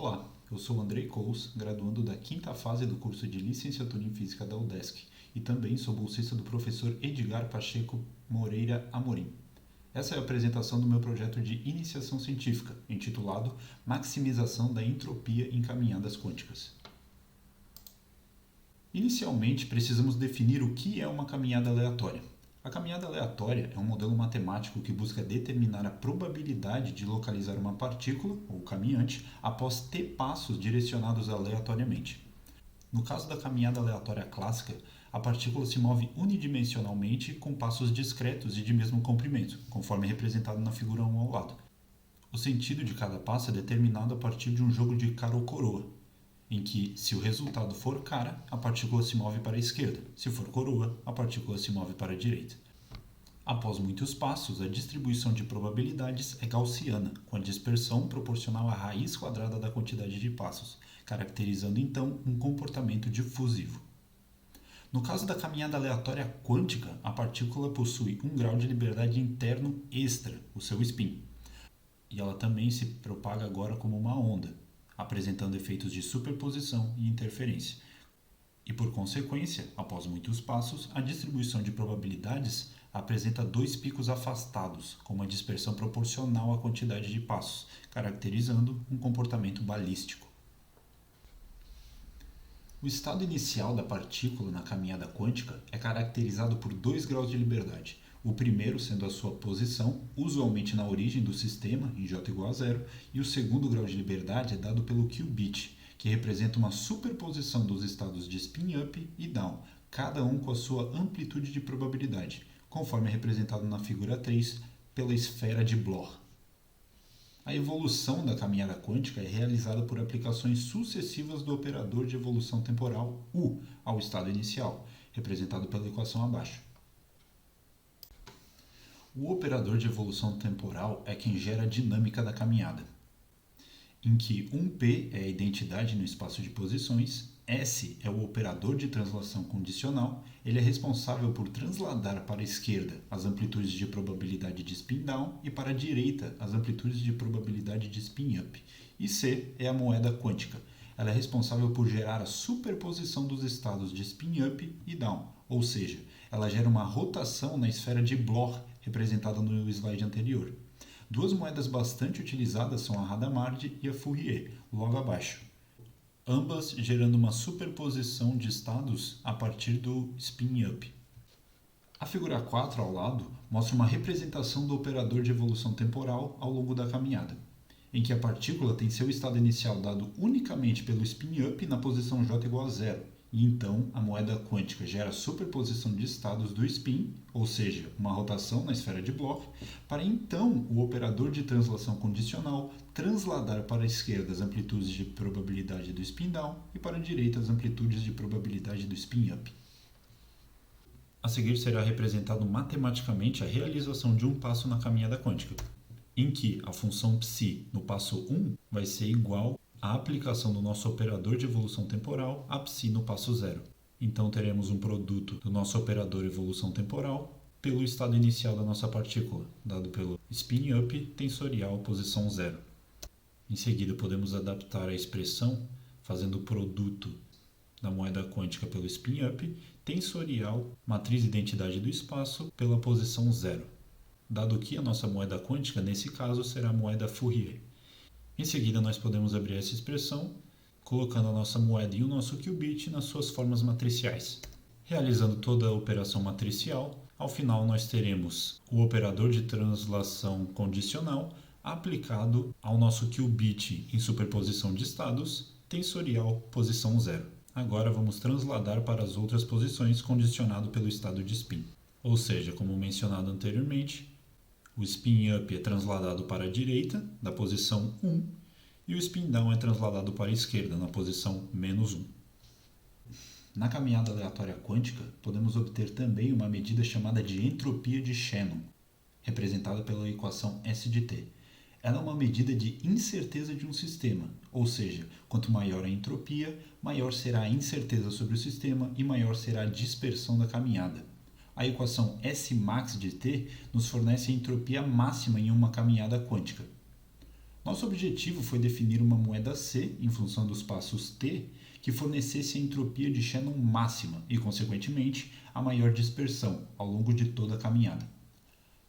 Olá, eu sou Andrei Kous, graduando da quinta fase do curso de Licenciatura em Física da UDESC e também sou bolsista do professor Edgar Pacheco Moreira Amorim. Essa é a apresentação do meu projeto de iniciação científica, intitulado Maximização da Entropia em Caminhadas Quânticas. Inicialmente, precisamos definir o que é uma caminhada aleatória. A caminhada aleatória é um modelo matemático que busca determinar a probabilidade de localizar uma partícula, ou caminhante, após t passos direcionados aleatoriamente. No caso da caminhada aleatória clássica, a partícula se move unidimensionalmente com passos discretos e de mesmo comprimento, conforme representado na figura 1 ao lado. O sentido de cada passo é determinado a partir de um jogo de cara ou coroa, em que, se o resultado for cara, a partícula se move para a esquerda; se for coroa, a partícula se move para a direita. Após muitos passos, a distribuição de probabilidades é gaussiana, com a dispersão proporcional à raiz quadrada da quantidade de passos, caracterizando então um comportamento difusivo. No caso da caminhada aleatória quântica, a partícula possui um grau de liberdade interno extra, o seu spin, e ela também se propaga agora como uma onda, apresentando efeitos de superposição e interferência. E por consequência, após muitos passos, a distribuição de probabilidades apresenta dois picos afastados, com uma dispersão proporcional à quantidade de passos, caracterizando um comportamento balístico. O estado inicial da partícula na caminhada quântica é caracterizado por dois graus de liberdade. O primeiro sendo a sua posição, usualmente na origem do sistema, em j igual a zero, e o segundo grau de liberdade é dado pelo qubit, que representa uma superposição dos estados de spin up e down, cada um com a sua amplitude de probabilidade, conforme é representado na figura 3 pela esfera de Bloch. A evolução da caminhada quântica é realizada por aplicações sucessivas do operador de evolução temporal U ao estado inicial, representado pela equação abaixo. O operador de evolução temporal é quem gera a dinâmica da caminhada, em que 1p é a identidade no espaço de posições, S é o operador de translação condicional, ele é responsável por transladar para a esquerda as amplitudes de probabilidade de spin down e para a direita as amplitudes de probabilidade de spin up. E C é a moeda quântica, ela é responsável por gerar a superposição dos estados de spin up e down, ou seja, ela gera uma rotação na esfera de Bloch, representada no slide anterior. Duas moedas bastante utilizadas são a Hadamard e a Fourier, logo abaixo, ambas gerando uma superposição de estados a partir do spin-up. A figura 4 ao lado mostra uma representação do operador de evolução temporal ao longo da caminhada, em que a partícula tem seu estado inicial dado unicamente pelo spin-up na posição j igual a zero, e então a moeda quântica gera a superposição de estados do spin, ou seja, uma rotação na esfera de Bloch, para então o operador de translação condicional transladar para a esquerda as amplitudes de probabilidade do spin down e para a direita as amplitudes de probabilidade do spin up. A seguir será representado matematicamente a realização de um passo na caminhada quântica, em que a função psi no passo 1 vai ser igual a aplicação do nosso operador de evolução temporal a psi no passo 0. Então teremos um produto do nosso operador evolução temporal pelo estado inicial da nossa partícula, dado pelo spin up tensorial posição 0. Em seguida podemos adaptar a expressão fazendo o produto da moeda quântica pelo spin up tensorial matriz identidade do espaço pela posição 0, dado que a nossa moeda quântica nesse caso será a moeda Fourier. Em seguida, nós podemos abrir essa expressão, colocando a nossa moeda e o nosso qubit nas suas formas matriciais. Realizando toda a operação matricial, ao final nós teremos o operador de translação condicional aplicado ao nosso qubit em superposição de estados, tensorial posição 0. Agora vamos transladar para as outras posições condicionado pelo estado de spin. Ou seja, como mencionado anteriormente, o spin up é transladado para a direita, da posição 1, e o spin down é transladado para a esquerda, na posição menos 1. Na caminhada aleatória quântica, podemos obter também uma medida chamada de entropia de Shannon, representada pela equação S de T. Ela é uma medida de incerteza de um sistema, ou seja, quanto maior a entropia, maior será a incerteza sobre o sistema e maior será a dispersão da caminhada. A equação Smax de T nos fornece a entropia máxima em uma caminhada quântica. Nosso objetivo foi definir uma moeda C, em função dos passos T, que fornecesse a entropia de Shannon máxima e, consequentemente, a maior dispersão ao longo de toda a caminhada.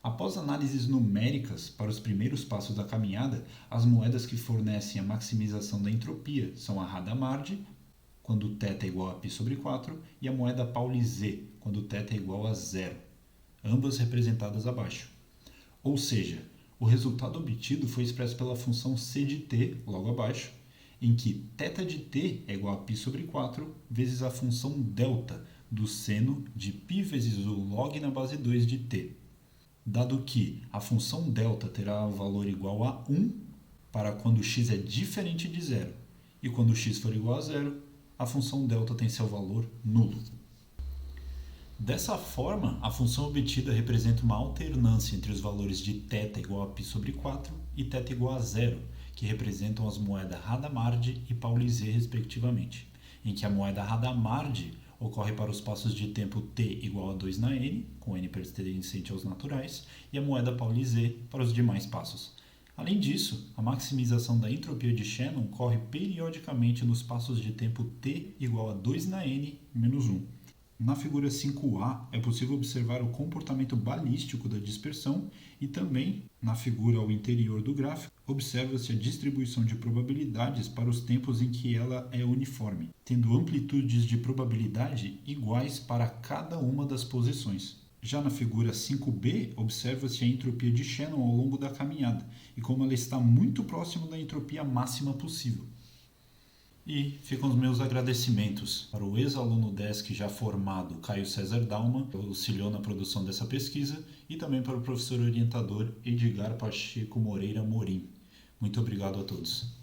Após análises numéricas para os primeiros passos da caminhada, as moedas que fornecem a maximização da entropia são a Hadamard, quando θ é igual a π sobre 4, e a moeda Pauli-Z, quando θ é igual a 0, ambas representadas abaixo. Ou seja, o resultado obtido foi expresso pela função c de t, logo abaixo, em que θ de t é igual a π sobre 4 vezes a função delta do seno de π vezes o log na base 2 de t. Dado que a função delta terá o valor igual a 1 para quando x é diferente de 0, e quando x for igual a 0, a função delta tem seu valor nulo. Dessa forma, a função obtida representa uma alternância entre os valores de θ igual a π sobre 4 e θ igual a 0, que representam as moedas Hadamard e Pauli-Z respectivamente, em que a moeda Hadamard ocorre para os passos de tempo t igual a 2 na n, com n pertencente aos naturais, e a moeda Pauli-Z para os demais passos. Além disso, a maximização da entropia de Shannon ocorre periodicamente nos passos de tempo t igual a 2 na n menos 1. Na figura 5a, é possível observar o comportamento balístico da dispersão e também, na figura ao interior do gráfico, observa-se a distribuição de probabilidades para os tempos em que ela é uniforme, tendo amplitudes de probabilidade iguais para cada uma das posições. Já na figura 5b, observa-se a entropia de Shannon ao longo da caminhada e como ela está muito próximo da entropia máxima possível. E ficam os meus agradecimentos para o ex-aluno DESC já formado Caio César Dalma, que auxiliou na produção dessa pesquisa, e também para o professor orientador Edgar Pacheco Moreira Morim. Muito obrigado a todos.